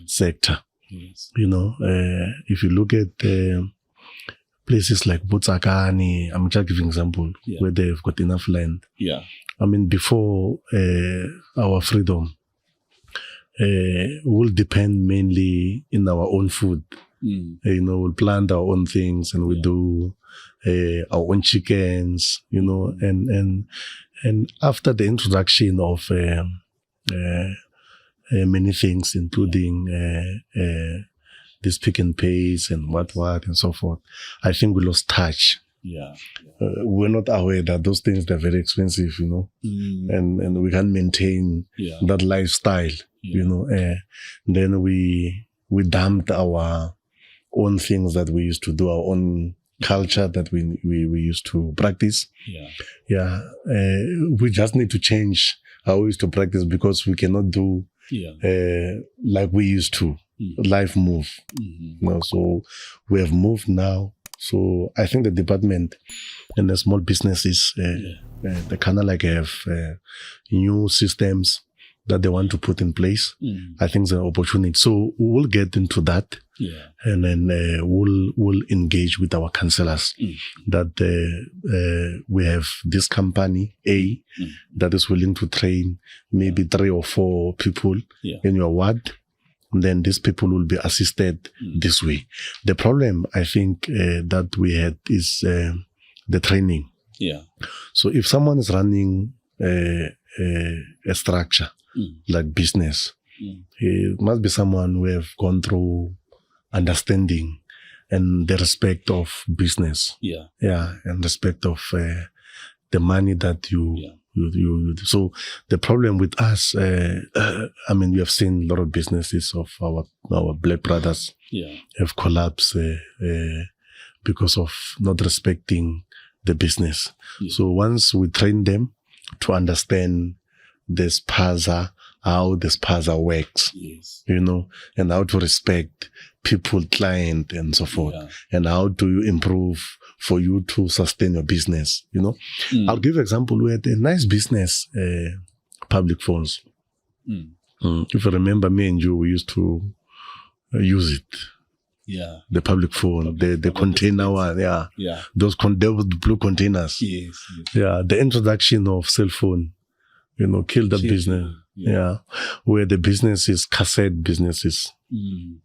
sector. You know, if you look at places like Botsakani, I'm just giving an example, where they've got enough land. I mean, before our freedom, we'll depend mainly in our own food. You know, we'll plant our own things and we do our own chickens, you know, and after the introduction of many things, including this pick and pays and what and so forth, I think we lost touch. We're not aware that those things, they're very expensive, you know, and we can't maintain that lifestyle, you know. Then we dumped our own things that we used to do, our own culture that we used to practice. We just need to change how we used to practice, because we cannot do like we used to. Life move. You know, so we have moved now. So I think the department and the small businesses, they kind of like have new systems that they want to put in place. I think it's an opportunity. So we'll get into that. Yeah. And then we'll engage with our councillors that we have this company A that is willing to train maybe 3 or 4 people in your ward. And then these people will be assisted this way. The problem I think that we had is the training. Yeah. So if someone is running a structure like business, it must be someone who have gone through understanding and the respect of business. Yeah. Yeah. And respect of the money that you so the problem with us, I mean, we have seen a lot of businesses of our black brothers have collapsed because of not respecting the business. So once we train them to understand the spaza, how the spaza works, you know, and how to respect people, client, and so forth, and how do you improve for you to sustain your business, you know. I'll give you an example. We had a nice business, public phones. If you remember, me and you, we used to use it. Yeah. The public phone, the container one, those blue containers. Yes. Yeah, the introduction of cell phone, you know, killed that business. Yeah. Where the business is cassette businesses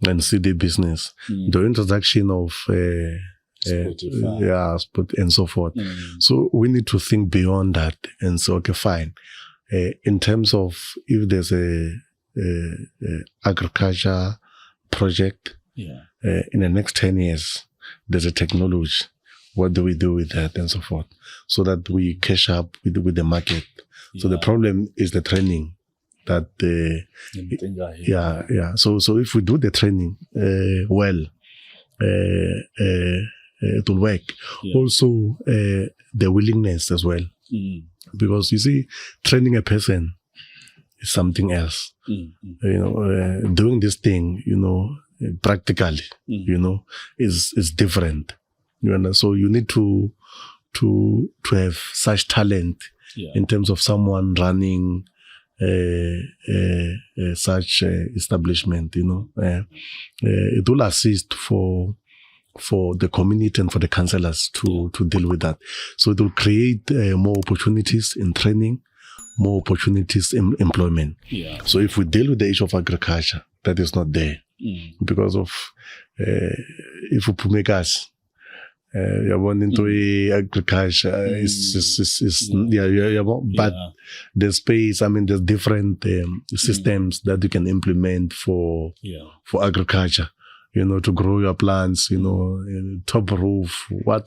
and CD business. The introduction of and so forth. So we need to think beyond that and say, okay, fine. In terms of if there's a agriculture project, in the next 10 years, there's a technology. What do we do with that and so forth? So that we catch up with the market. So the problem is the training. That So if we do the training well, it will work. Also, the willingness as well, because you see, training a person is something else. You know, doing this thing, you know, practically, you know, is different. You know, so you need to have such talent in terms of someone running such establishment, you know. It will assist for the community and for the councillors to deal with that. So it will create more opportunities in training, more opportunities in employment. So if we deal with the issue of agriculture, that is not there because of if we make us into agriculture but the space, I mean, there's different systems that you can implement for agriculture, you know, to grow your plants, you know, top roof, what.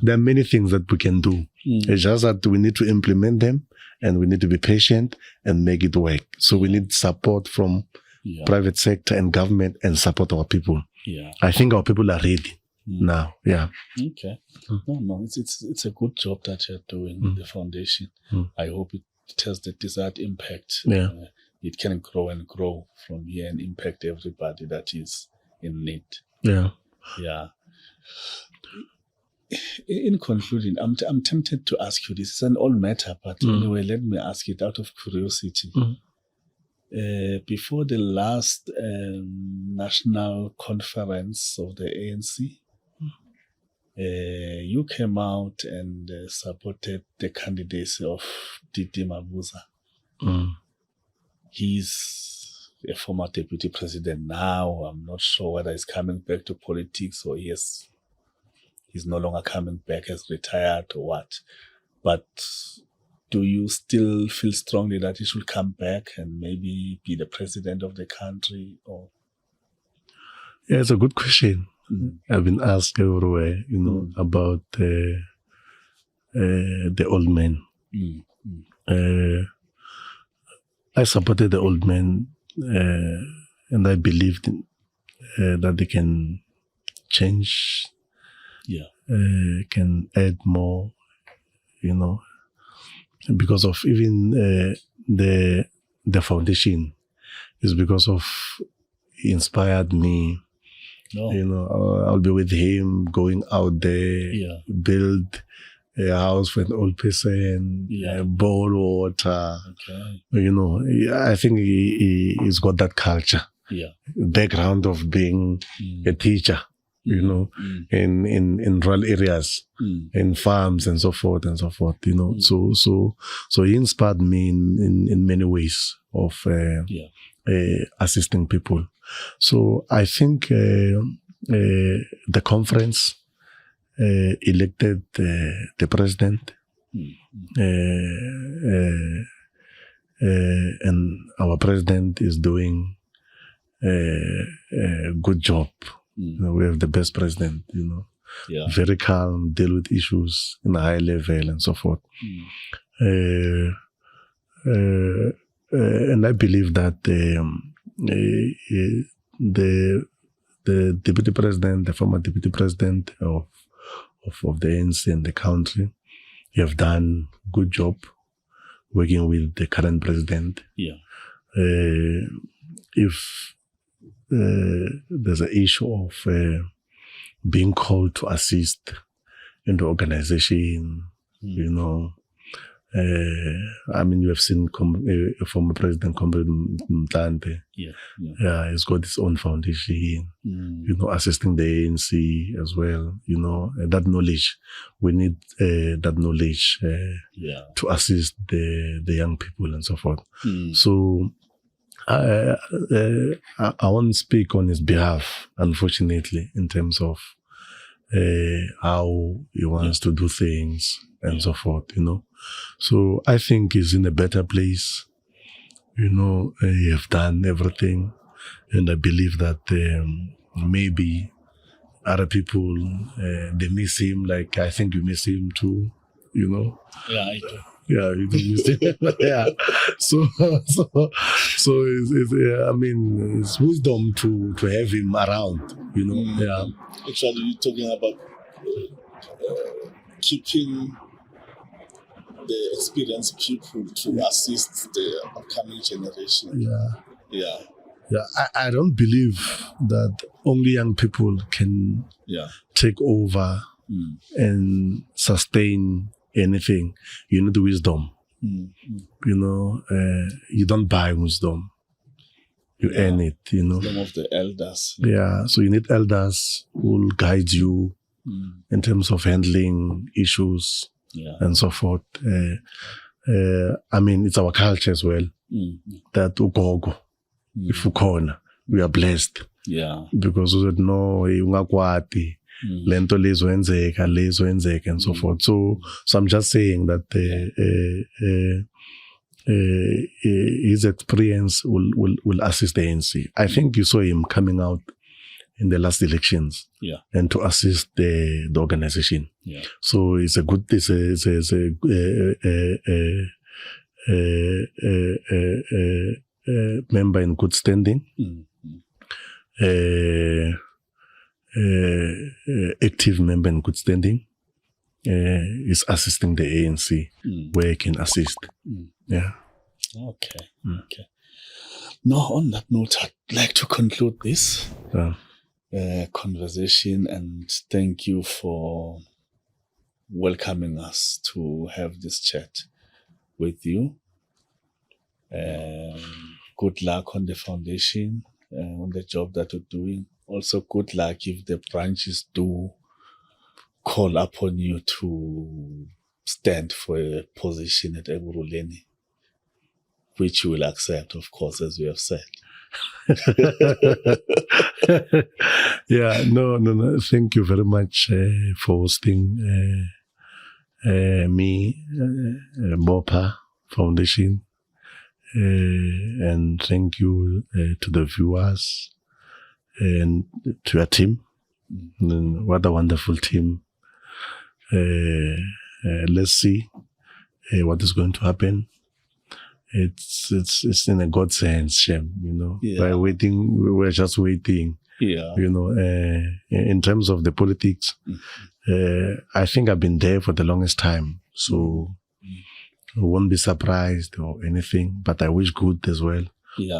There are many things that we can do. It's just that we need to implement them and we need to be patient and make it work. So we need support from private sector and government and support our people. I think our people are ready now. Okay. No, it's a good job that you're doing with the foundation. I hope it has the desired impact. It can grow and grow from here and impact everybody that is in need. In conclusion, I'm tempted to ask you this. It's an old matter, but anyway, let me ask it out of curiosity. Before the last national conference of the ANC, you came out and supported the candidacy of Didi Mabuza. He's a former deputy president now. I'm not sure whether he's coming back to politics or he's no longer coming back, has retired or what. But do you still feel strongly that he should come back and maybe be the president of the country? Or it's a good question. I've been asked everywhere, you know, about the old man. I supported the old man, and I believed that they can change, can add more, you know, because of even the foundation is because of he inspired me. You know, I'll be with him, going out there, build a house for an old person, bowl water. Okay. You know, I think he's got that culture, background of being a teacher. You know, in rural areas, in farms and so forth and so forth. You know, so he inspired me in many ways of assisting people. So I think the conference elected the president, and our president is doing a good job. You know, we have the best president, you know, very calm, deal with issues in a high level and so forth. And I believe that the deputy president, the former deputy president of the ANC and the country, have done a good job working with the current president. If there's an issue of being called to assist in the organization, you know. I mean, you have seen former President Comrade Mtante. He's got his own foundation, you know, assisting the ANC as well, you know. That knowledge, we need that knowledge to assist the young people and so forth. So, I won't speak on his behalf, unfortunately, in terms of how he wants to do things and so forth, you know. So I think he's in a better place, you know. He have done everything, and I believe that maybe other people, they miss him, like I think you miss him too, you know. Yeah, I do. Yeah, you do miss him. So it's, I mean, it's wisdom to have him around, you know. Actually, you're talking about keeping the experienced people to assist the upcoming generation. I don't believe that only young people can take over and sustain anything. You need wisdom. You know, you don't buy wisdom. You earn it, you know. Some of the elders. So you need elders who will guide you in terms of handling issues and so forth. I mean, it's our culture as well. That ugogo, if we are blessed. Because we know ungakwati. Lento lezoenzeka and so forth. So I'm just saying that his experience will assist the ANC. I think you saw him coming out in the last elections and to assist the organization. So it's a good, member in good standing. Active member in good standing, is assisting the ANC where he can assist. Okay. Now, on that note, I'd like to conclude this conversation and thank you for welcoming us to have this chat with you. Good luck on the foundation, on the job that you're doing. Also, good luck if the branches do call upon you to stand for a position at Ekurhuleni, which you will accept, of course, as we have said. No. Thank you very much for hosting me, Boa Foundation, and thank you to the viewers. And to your team, what a wonderful team. Let's see what is going to happen. It's in a God's hands, Shem, you know. We're just waiting. You know, in terms of the politics, I think I've been there for the longest time, so I won't be surprised or anything, but I wish good as well.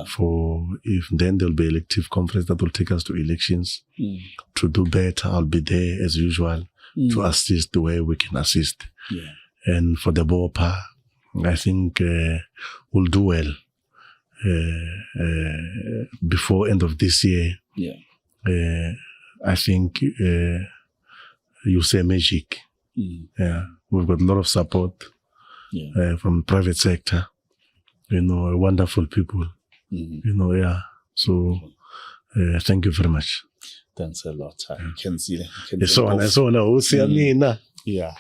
For if then there'll be elective conference that will take us to elections to do better. I'll be there as usual to assist the way we can assist. Yeah. And for the Boa, I think we'll do well before end of this year. Yeah. I think you say magic. Yeah, we've got a lot of support from private sector. Wonderful people. So thank you very much. Thanks a lot. I can see. Yeah.